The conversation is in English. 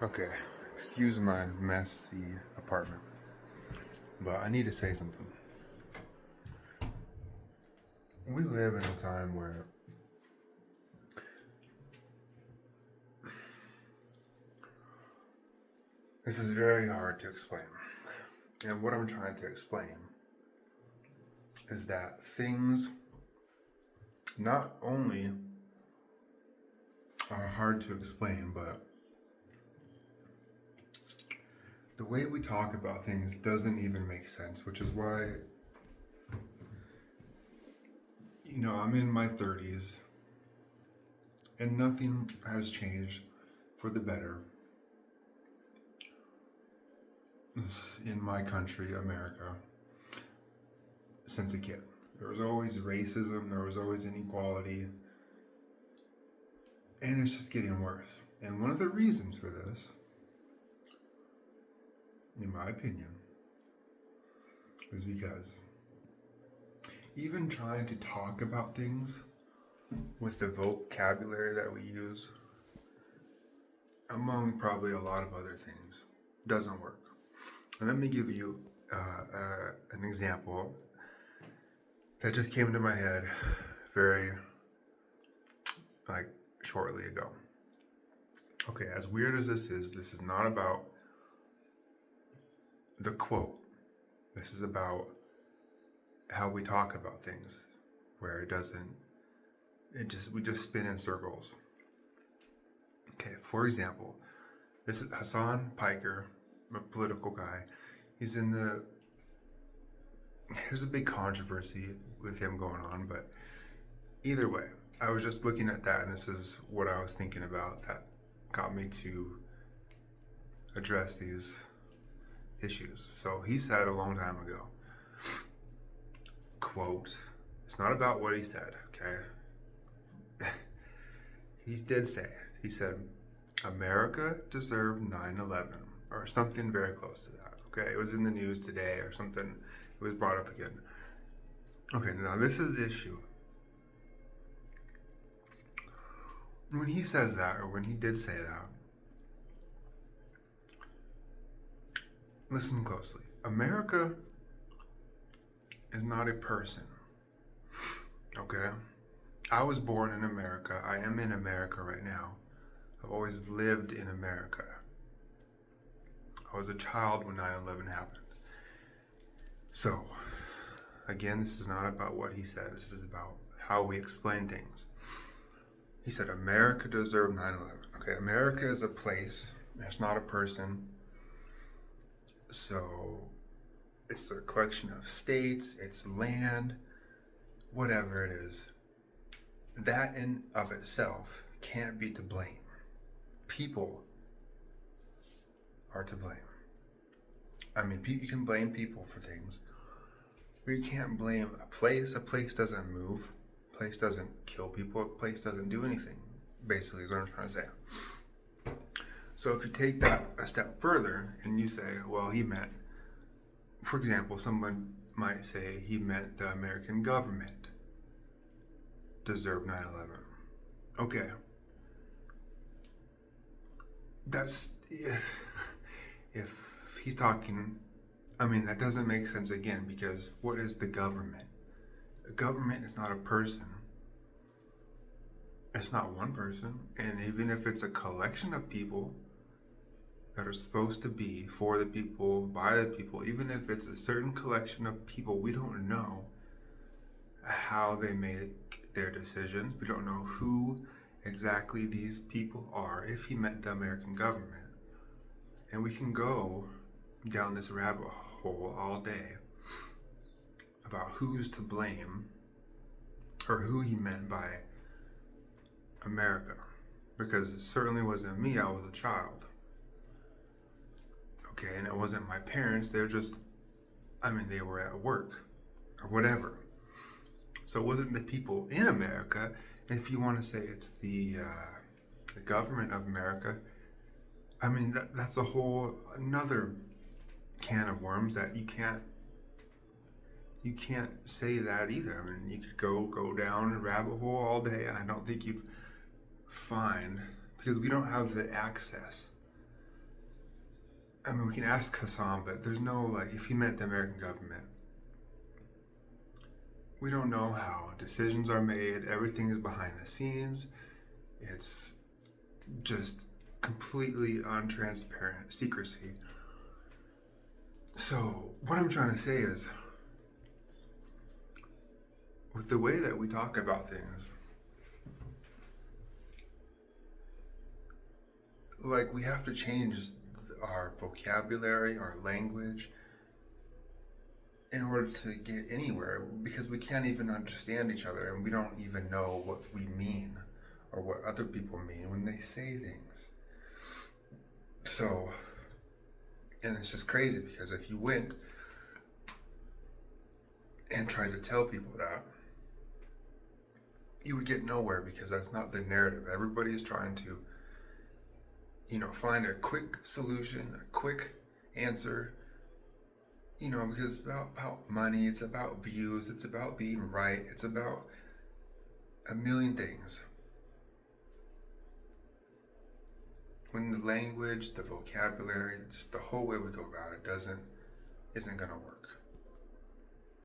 Okay, excuse my messy apartment, but I need to say something. We live in a time where this is very hard to explain. And what I'm trying to explain is that things not only are hard to explain, but the way we talk about things doesn't even make sense, which is why, I'm in my 30s and nothing has changed for the better in my country, America, since a kid. There was always racism, there was always inequality, and it's just getting worse. And one of the reasons for this, in my opinion, is because even trying to talk about things with the vocabulary that we use, among probably a lot of other things, doesn't work. And let me give you an example that just came into my head very, shortly ago. Okay, as weird as this is not about the quote. This is about how we talk about things, where we just spin in circles. Okay, for example, this is Hasan Piker, a political guy. There's a big controversy with him going on, but either way, I was just looking at that, and this is what I was thinking about that got me to address these issues. So he said a long time ago, quote, it's not about what he said, okay? He did say, he said, America deserved 9/11, or something very close to that, okay? It was in the news today or something, it was brought up again. Okay, now this is the issue. When he says that, or when he did say that, listen closely. America is not a person, okay? I was born in America. I am in America right now. I've always lived in America. I was a child when 9/11 happened. So, again, this is not about what he said. This is about how we explain things. He said, America deserved 9/11. Okay, America is a place. It's not a person. So, it's a collection of states, it's land, whatever it is. That in of itself can't be to blame. People are to blame. I mean, you can blame people for things, but you can't blame a place. A place doesn't move. A place doesn't kill people. A place doesn't do anything, basically, is what I'm trying to say. So if you take that a step further and you say, well, he meant, for example, someone might say he meant the American government deserved 9/11. Okay. That's, if he's talking, I mean, that doesn't make sense again, because what is the government? The government is not a person. It's not one person. And even if it's a collection of people that are supposed to be for the people, by the people, even if it's a certain collection of people, we don't know how they make their decisions. We don't know who exactly these people are, if he meant the American government. And we can go down this rabbit hole all day about who's to blame, or who he meant by America, because it certainly wasn't me. I was a child, okay, and it wasn't my parents. They were at work or whatever. So it wasn't the people in America. And if you want to say it's the government of America, I mean, that's a whole another can of worms that you can't say that either. I mean, you could go down a rabbit hole all day, and I don't think you'd find, because we don't have the access I mean, we can ask Hasan, but there's no, like, if he meant the American government, we don't know how decisions are made. Everything is behind the scenes. It's just completely untransparent secrecy. So, what I'm trying to say is, with the way that we talk about things, like, we have to change our vocabulary, our language, in order to get anywhere, because we can't even understand each other and we don't even know what we mean or what other people mean when they say things. So, and it's just crazy because if you went and tried to tell people that, you would get nowhere because that's not the narrative. Everybody is trying to, find a quick solution, a quick answer, because it's about money, it's about views, it's about being right, it's about a million things. When the language, the vocabulary, just the whole way we go about it isn't gonna work.